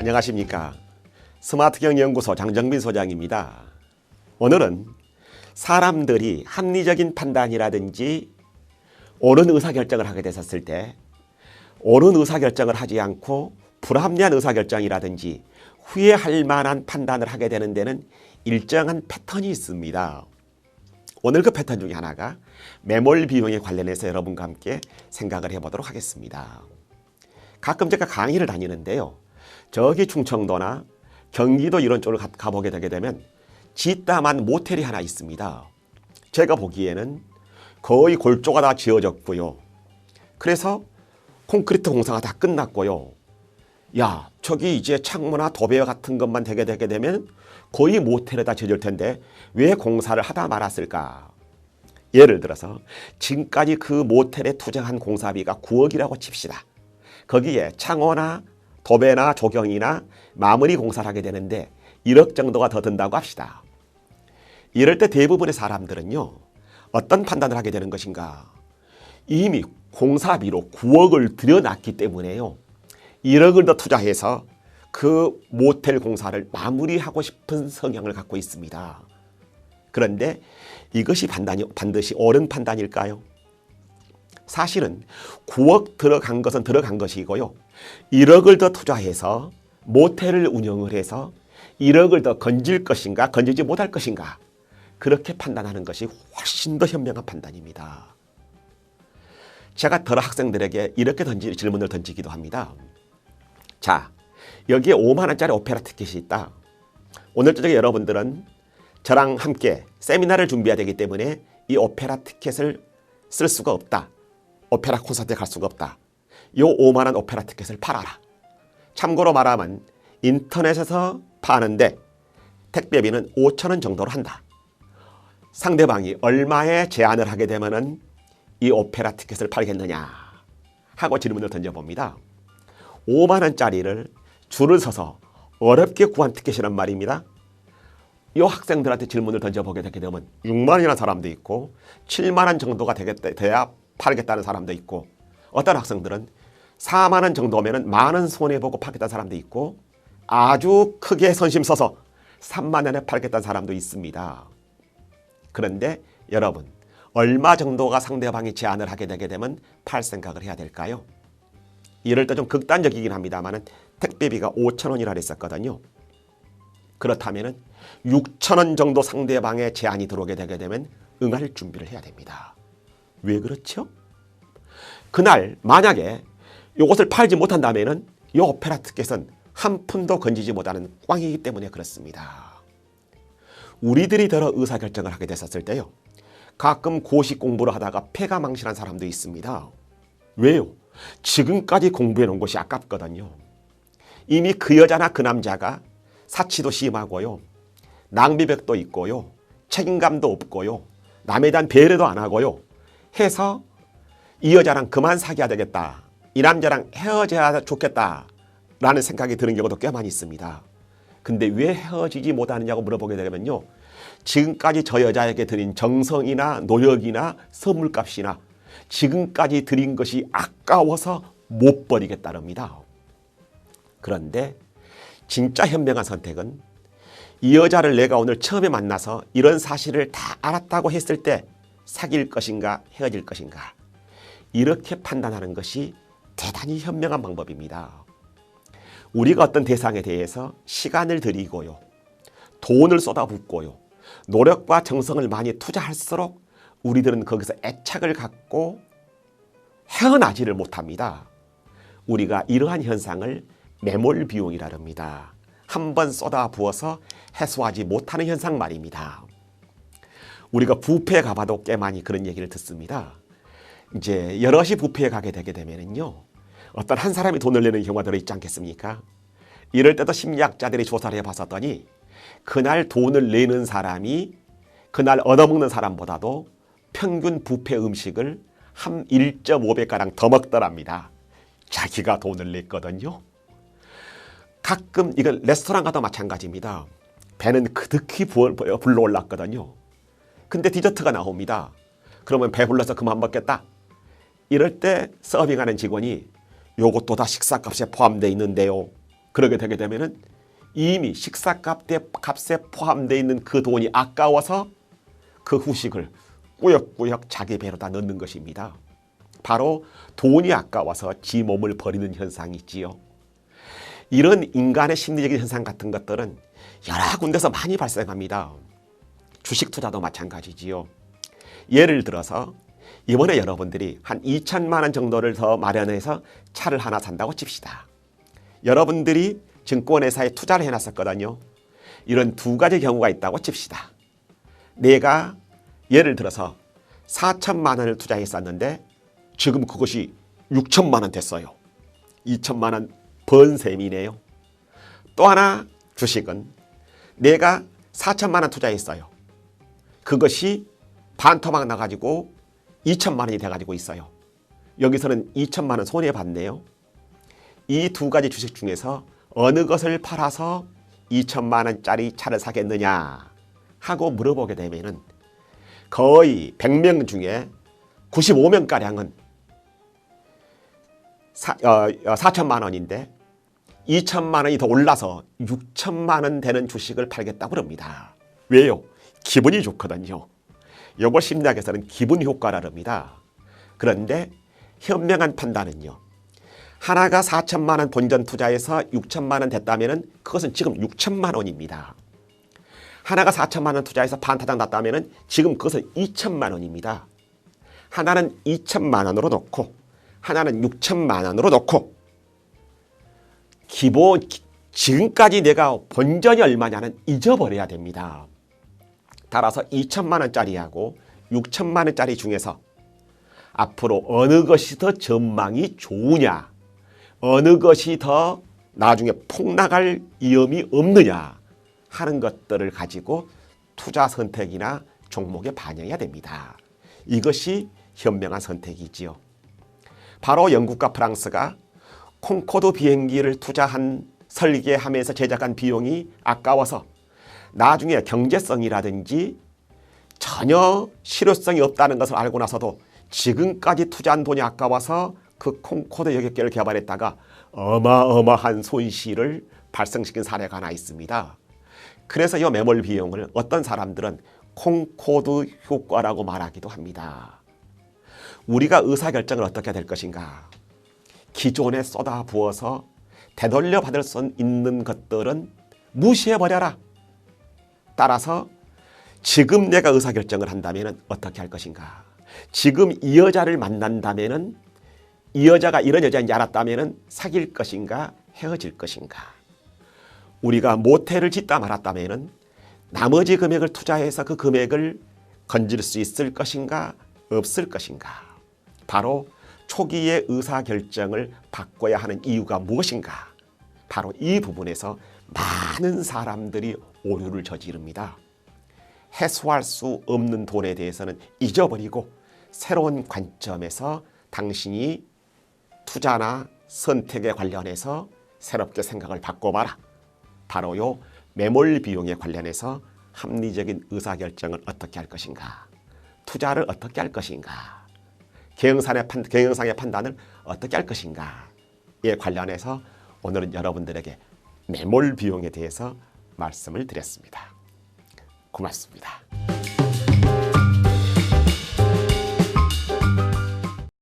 안녕하십니까. 스마트경영연구소 장정빈 소장입니다. 오늘은 사람들이 합리적인 판단이라든지 옳은 의사결정을 하게 됐었을 때 옳은 의사결정을 하지 않고 불합리한 의사결정이라든지 후회할 만한 판단을 하게 되는 데는 일정한 패턴이 있습니다. 오늘 그 패턴 중에 하나가 매몰 비용에 관련해서 여러분과 함께 생각을 해보도록 하겠습니다. 가끔 제가 강의를 다니는데요. 저기 충청도나 경기도 이런 쪽을 가보게 되게 되면 짓다만 모텔이 하나 있습니다. 제가 보기에는 거의 골조가 다 지어졌고요. 그래서 콘크리트 공사가 다 끝났고요. 야, 저기 이제 창문이나 도배 같은 것만 되게 되면 거의 모텔에다 지어질 텐데 왜 공사를 하다 말았을까? 예를 들어서 지금까지 그 모텔에 투자한 공사비가 9억이라고 칩시다. 거기에 창호나 도배나 조경이나 마무리 공사를 하게 되는데 1억 정도가 더 든다고 합시다. 이럴 때 대부분의 사람들은요, 어떤 판단을 하게 되는 것인가? 이미 공사비로 9억을 들여놨기 때문에요, 1억을 더 투자해서 그 모텔 공사를 마무리하고 싶은 성향을 갖고 있습니다. 그런데 이것이 반드시 옳은 판단일까요? 사실은 9억 들어간 것은 들어간 것이고요. 1억을 더 투자해서 모텔을 운영을 해서 1억을 더 건질 것인가 건지지 못할 것인가, 그렇게 판단하는 것이 훨씬 더 현명한 판단입니다. 제가 더러 학생들에게 이렇게 질문을 던지기도 합니다. 자, 여기에 5만 원짜리 오페라 티켓이 있다. 오늘 저녁에 여러분들은 저랑 함께 세미나를 준비해야 되기 때문에 이 오페라 티켓을 쓸 수가 없다. 오페라 콘서트에 갈 수가 없다. 요 5만 원 오페라 티켓을 팔아라. 참고로 말하면 인터넷에서 파는데 택배비는 5천 원 정도로 한다. 상대방이 얼마에 제안을 하게 되면은 이 오페라 티켓을 팔겠느냐 하고 질문을 던져봅니다. 5만 원짜리를 줄을 서서 어렵게 구한 티켓이란 말입니다. 이 학생들한테 질문을 던져보게 되게 되면 6만 원이라는 사람도 있고 7만 원 정도가 돼야 팔겠다는 사람도 있고, 어떤 학생들은 4만 원 정도면 만 원 손해보고 팔겠다는 사람도 있고, 아주 크게 선심 써서 3만 원에 팔겠다는 사람도 있습니다. 그런데 여러분, 얼마 정도가 상대방이 제안을 하게 되게 되면 팔 생각을 해야 될까요? 이럴 때 좀 극단적이긴 합니다만 택배비가 5천 원이라 했었거든요. 그렇다면 6천 원 정도 상대방의 제안이 들어오게 되게 되면 응할 준비를 해야 됩니다. 왜 그렇죠? 그날 만약에 이것을 팔지 못한다면 이 오페라 티켓은 한 푼도 건지지 못하는 꽝이기 때문에 그렇습니다. 우리들이 더러 의사결정을 하게 됐었을 때요, 가끔 고시 공부를 하다가 패가 망신한 사람도 있습니다. 왜요? 지금까지 공부해 놓은 것이 아깝거든요. 이미 그 여자나 그 남자가 사치도 심하고요, 낭비벽도 있고요, 책임감도 없고요, 남에 대한 배려도 안 하고요 해서 이 여자랑 그만 사귀어야 되겠다, 이 남자랑 헤어져야 좋겠다 라는 생각이 드는 경우도 꽤 많이 있습니다. 근데 왜 헤어지지 못하느냐고 물어보게 되면요, 지금까지 저 여자에게 드린 정성이나 노력이나 선물값이나 지금까지 드린 것이 아까워서 못 버리겠다랍니다. 그런데 진짜 현명한 선택은 이 여자를 내가 오늘 처음에 만나서 이런 사실을 다 알았다고 했을 때 사귈 것인가 헤어질 것인가, 이렇게 판단하는 것이 대단히 현명한 방법입니다. 우리가 어떤 대상에 대해서 시간을 들이고요, 돈을 쏟아붓고요, 노력과 정성을 많이 투자할수록 우리들은 거기서 애착을 갖고 헤어나지를 못합니다. 우리가 이러한 현상을 매몰 비용이라 합니다. 한번 쏟아부어서 해소하지 못하는 현상 말입니다. 우리가 뷔페에 가봐도 꽤 많이 그런 얘기를 듣습니다. 이제 여럿이 뷔페에 가게 되게 되면요, 어떤 한 사람이 돈을 내는 경우가 들어있지 않겠습니까? 이럴 때도 심리학자들이 조사를 해봤었더니 그날 돈을 내는 사람이 그날 얻어먹는 사람보다도 평균 뷔페 음식을 한 1.5배가량 더 먹더랍니다. 자기가 돈을 냈거든요. 가끔 이건 레스토랑 가도 마찬가지입니다. 배는 그득히 불러올랐거든요. 근데 디저트가 나옵니다. 그러면 배불러서 그만 먹겠다. 이럴 때 서빙하는 직원이 요것도 다 식사값에 포함되어 있는데요. 그러게 되게 되면은 이미 식사값에 포함되어 있는 그 돈이 아까워서 그 후식을 꾸역꾸역 자기 배로다 넣는 것입니다. 바로 돈이 아까워서 지 몸을 버리는 현상이 있지요. 이런 인간의 심리적인 현상 같은 것들은 여러 군데서 많이 발생합니다. 주식 투자도 마찬가지지요. 예를 들어서 이번에 여러분들이 한 2천만 원 정도를 더 마련해서 차를 하나 산다고 칩시다. 여러분들이 증권회사에 투자를 해놨었거든요. 이런 두 가지 경우가 있다고 칩시다. 내가 예를 들어서 4천만 원을 투자했었는데 지금 그것이 6천만 원 됐어요. 2천만 원 번 셈이네요. 또 하나 주식은 내가 4천만 원 투자했어요. 그것이 반토막 나가지고 2천만 원이 돼가지고 있어요. 여기서는 2천만 원 손해봤네요. 이 두 가지 주식 중에서 어느 것을 팔아서 2천만 원짜리 차를 사겠느냐 하고 물어보게 되면은 거의 100명 중에 95명가량은 4천만 원인데 2천만 원이 더 올라서 6천만 원 되는 주식을 팔겠다고 그럽니다. 왜요? 기분이 좋거든요. 이걸 심리학에서는 기분 효과라 합니다. 그런데 현명한 판단은요. 하나가 4천만 원 본전 투자해서 6천만 원 됐다면 그것은 지금 6천만 원입니다. 하나가 4천만 원 투자해서 반타작 났다면 지금 그것은 2천만 원입니다. 하나는 2천만 원으로 놓고 하나는 6천만 원으로 놓고 기본 지금까지 내가 본전이 얼마냐는 잊어버려야 됩니다. 따라서 2천만 원짜리하고 6천만 원짜리 중에서 앞으로 어느 것이 더 전망이 좋으냐, 어느 것이 더 나중에 폭락할 위험이 없느냐 하는 것들을 가지고 투자 선택이나 종목에 반영해야 됩니다. 이것이 현명한 선택이지요. 바로 영국과 프랑스가 콩코드 비행기를 설계하면서 제작한 비용이 아까워서 나중에 경제성이라든지 전혀 실효성이 없다는 것을 알고 나서도 지금까지 투자한 돈이 아까워서 그 콩코드 여객기를 개발했다가 어마어마한 손실을 발생시킨 사례가 하나 있습니다. 그래서 이 매몰 비용을 어떤 사람들은 콩코드 효과라고 말하기도 합니다. 우리가 의사결정을 어떻게 될 것인가? 기존에 쏟아부어서 되돌려 받을 수 있는 것들은 무시해버려라. 따라서 지금 내가 의사결정을 한다면 어떻게 할 것인가? 지금 이 여자를 만난다면 이 여자가 이런 여자인지 알았다면 사귈 것인가? 헤어질 것인가? 우리가 모텔을 짓다 말았다면 나머지 금액을 투자해서 그 금액을 건질 수 있을 것인가? 없을 것인가? 바로 초기의 의사결정을 바꿔야 하는 이유가 무엇인가? 바로 이 부분에서 많은 사람들이 오류를 저지릅니다. 해소할 수 없는 돈에 대해서는 잊어버리고 새로운 관점에서 당신이 투자나 선택에 관련해서 새롭게 생각을 바꿔봐라. 바로 요 매몰 비용에 관련해서 합리적인 의사결정을 어떻게 할 것인가? 투자를 어떻게 할 것인가? 경영상의 판단을 어떻게 할 것인가에 관련해서 오늘은 여러분들에게 매몰 비용에 대해서 말씀을 드렸습니다. 고맙습니다.